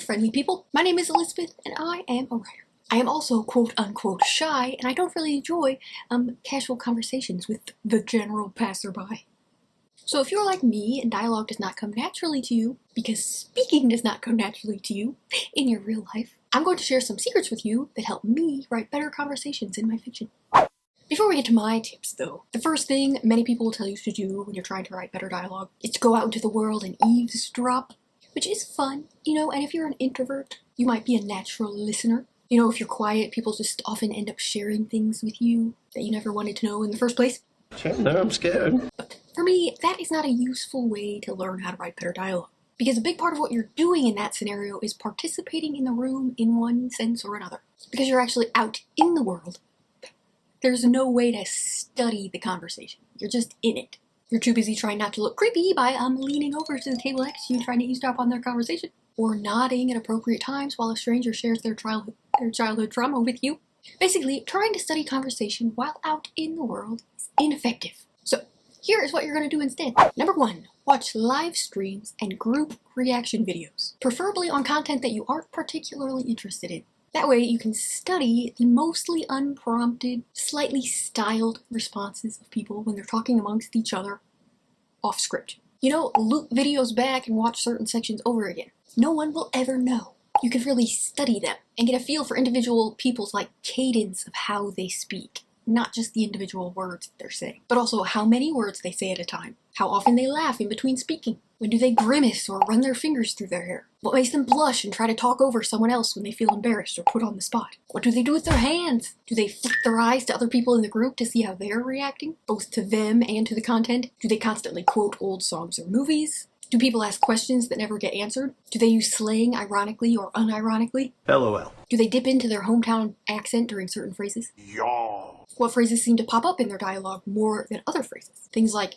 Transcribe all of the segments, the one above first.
friendly people. My name is Elizabeth, and I am a writer. I am also quote-unquote shy, and I don't really enjoy casual conversations with the general passerby. So if you're like me and dialogue does not come naturally to you, because speaking does not come naturally to you in your real life, I'm going to share some secrets with you that help me write better conversations in my fiction. Before we get to my tips, though, the first thing many people will tell you to do when you're trying to write better dialogue is to go out into the world and eavesdrop, which is fun, and if you're an introvert, you might be a natural listener. If you're quiet, people just often end up sharing things with you that you never wanted to know in the first place. No, I'm scared. But for me, that is not a useful way to learn how to write better dialogue. Because a big part of what you're doing in that scenario is participating in the room in one sense or another. Because you're actually out in the world. There's no way to study the conversation. You're just in it. You're too busy trying not to look creepy by leaning over to the table next to you trying to eavesdrop on their conversation. Or nodding at appropriate times while a stranger shares their childhood trauma with you. Basically, trying to study conversation while out in the world is ineffective. So, here is what you're going to do instead. Number 1, watch live streams and group reaction videos, preferably on content that you aren't particularly interested in. That way you can study the mostly unprompted, slightly styled responses of people when they're talking amongst each other off script. Loop videos back and watch certain sections over again. No one will ever know. You can really study them and get a feel for individual people's cadence of how they speak. Not just the individual words that they're saying, but also how many words they say at a time. How often they laugh in between speaking. When do they grimace or run their fingers through their hair? What makes them blush and try to talk over someone else when they feel embarrassed or put on the spot? What do they do with their hands? Do they flick their eyes to other people in the group to see how they're reacting, both to them and to the content? Do they constantly quote old songs or movies? Do people ask questions that never get answered? Do they use slang ironically or unironically? LOL. Do they dip into their hometown accent during certain phrases? Y'all. What phrases seem to pop up in their dialogue more than other phrases? Things like,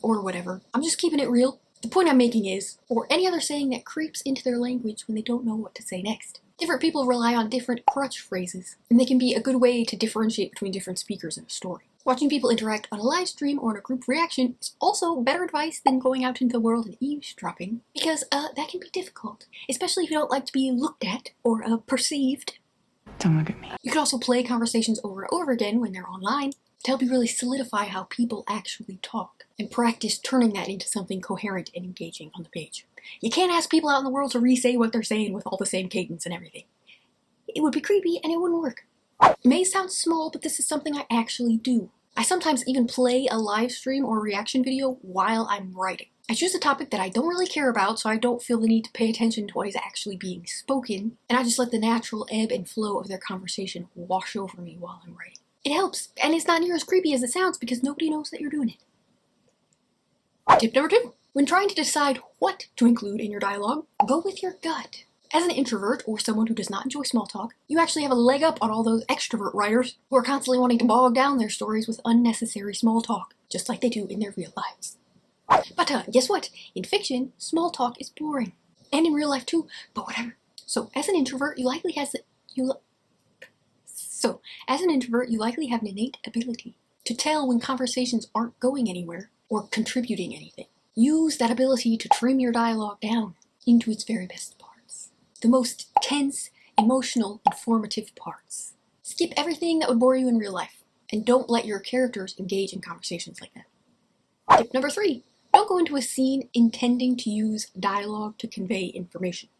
or whatever. I'm just keeping it real. The point I'm making is, or any other saying that creeps into their language when they don't know what to say next. Different people rely on different crutch phrases, and they can be a good way to differentiate between different speakers in a story. Watching people interact on a live stream or in a group reaction is also better advice than going out into the world and eavesdropping, because that can be difficult, especially if you don't like to be looked at or perceived. Don't look at me. You could also play conversations over and over again when they're online to help you really solidify how people actually talk and practice turning that into something coherent and engaging on the page. You can't ask people out in the world to re-say what they're saying with all the same cadence and everything. It would be creepy and it wouldn't work. It may sound small, but this is something I actually do. I sometimes even play a live stream or reaction video while I'm writing. I choose a topic that I don't really care about, so I don't feel the need to pay attention to what is actually being spoken, and I just let the natural ebb and flow of their conversation wash over me while I'm writing. It helps, and it's not near as creepy as it sounds because nobody knows that you're doing it. Tip number 2. When trying to decide what to include in your dialogue, go with your gut. As an introvert, or someone who does not enjoy small talk, you actually have a leg up on all those extrovert writers who are constantly wanting to bog down their stories with unnecessary small talk, just like they do in their real lives. But guess what? In fiction, small talk is boring. And in real life too, but whatever. So, as an introvert, you likely have an innate ability to tell when conversations aren't going anywhere or contributing anything. Use that ability to trim your dialogue down into its very best parts. The most tense, emotional, informative parts. Skip everything that would bore you in real life, and don't let your characters engage in conversations like that. Tip number 3. Don't go into a scene intending to use dialogue to convey information.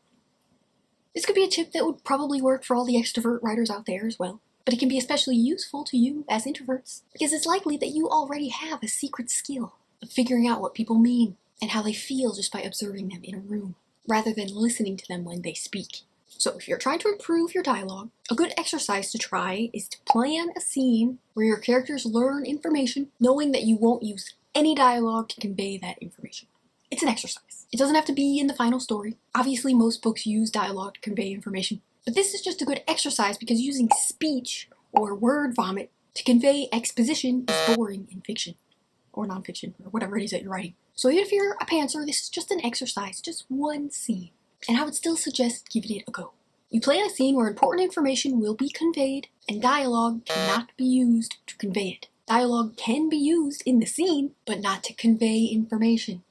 This could be a tip that would probably work for all the extrovert writers out there as well, but it can be especially useful to you as introverts, because it's likely that you already have a secret skill of figuring out what people mean and how they feel just by observing them in a room, rather than listening to them when they speak. So if you're trying to improve your dialogue, a good exercise to try is to plan a scene where your characters learn information, knowing that you won't use any dialogue to convey that information. It's an exercise. It doesn't have to be in the final story. Obviously, most books use dialogue to convey information, but this is just a good exercise because using speech or word vomit to convey exposition is boring in fiction, or nonfiction, or whatever it is that you're writing. So even if you're a pantser, this is just an exercise, just one scene, and I would still suggest giving it a go. You plan a scene where important information will be conveyed, and dialogue cannot be used to convey it. Dialogue can be used in the scene, but not to convey information.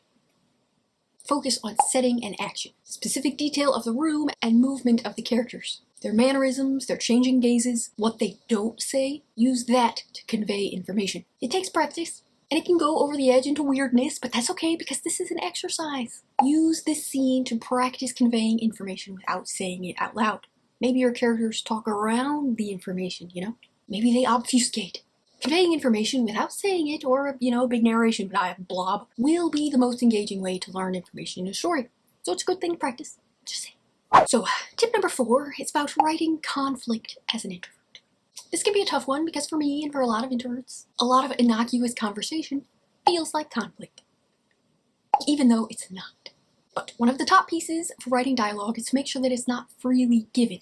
Focus on setting and action, specific detail of the room and movement of the characters. Their mannerisms, their changing gazes, what they don't say, use that to convey information. It takes practice, and it can go over the edge into weirdness, but that's okay because this is an exercise. Use this scene to practice conveying information without saying it out loud. Maybe your characters talk around the information, Maybe they obfuscate. Conveying information without saying it, or a big narration blob, will be the most engaging way to learn information in a story. So it's a good thing to practice. Just saying. So, tip number 4 is about writing conflict as an introvert. This can be a tough one because for me and for a lot of introverts, a lot of innocuous conversation feels like conflict, even though it's not. But one of the top pieces for writing dialogue is to make sure that it's not freely given,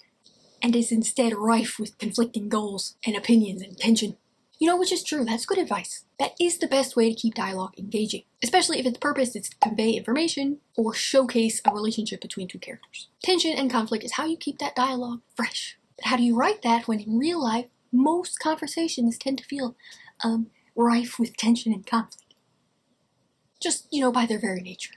and is instead rife with conflicting goals and opinions and tension. Which is true, that's good advice. That is the best way to keep dialogue engaging, especially if its purpose is to convey information or showcase a relationship between two characters. Tension and conflict is how you keep that dialogue fresh. But how do you write that when in real life, most conversations tend to feel rife with tension and conflict? Just, by their very nature.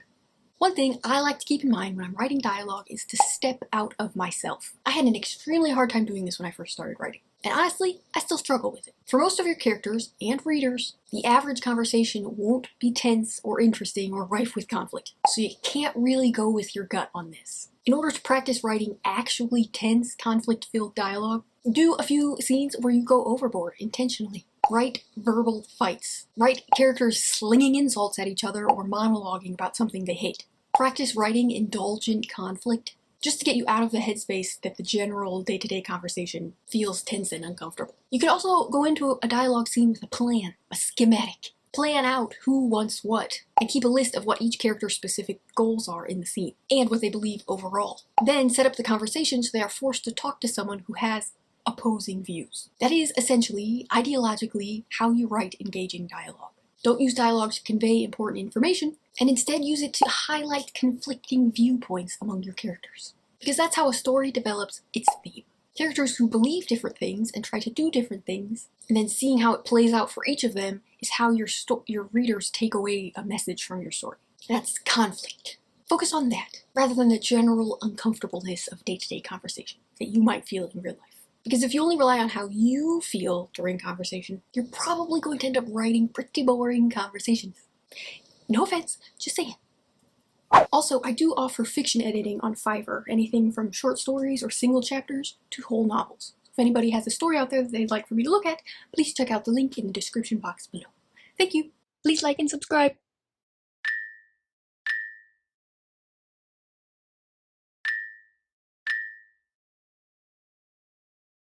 One thing I like to keep in mind when I'm writing dialogue is to step out of myself. I had an extremely hard time doing this when I first started writing. And honestly, I still struggle with it. For most of your characters and readers, the average conversation won't be tense or interesting or rife with conflict. So you can't really go with your gut on this. In order to practice writing actually tense, conflict-filled dialogue, do a few scenes where you go overboard intentionally. Write verbal fights. Write characters slinging insults at each other or monologuing about something they hate. Practice writing indulgent conflict just to get you out of the headspace that the general day-to-day conversation feels tense and uncomfortable. You can also go into a dialogue scene with a plan, a schematic. Plan out who wants what, and keep a list of what each character's specific goals are in the scene, and what they believe overall. Then set up the conversation so they are forced to talk to someone who has opposing views. That is essentially, ideologically, how you write engaging dialogue. Don't use dialogue to convey important information, and instead use it to highlight conflicting viewpoints among your characters. Because that's how a story develops its theme. Characters who believe different things and try to do different things, and then seeing how it plays out for each of them is how your readers take away a message from your story. That's conflict. Focus on that, rather than the general uncomfortableness of day-to-day conversation that you might feel in real life. Because if you only rely on how you feel during conversation, you're probably going to end up writing pretty boring conversations. No offense, just saying. Also, I do offer fiction editing on Fiverr, anything from short stories or single chapters to whole novels. If anybody has a story out there that they'd like for me to look at, please check out the link in the description box below. Thank you. Please like and subscribe.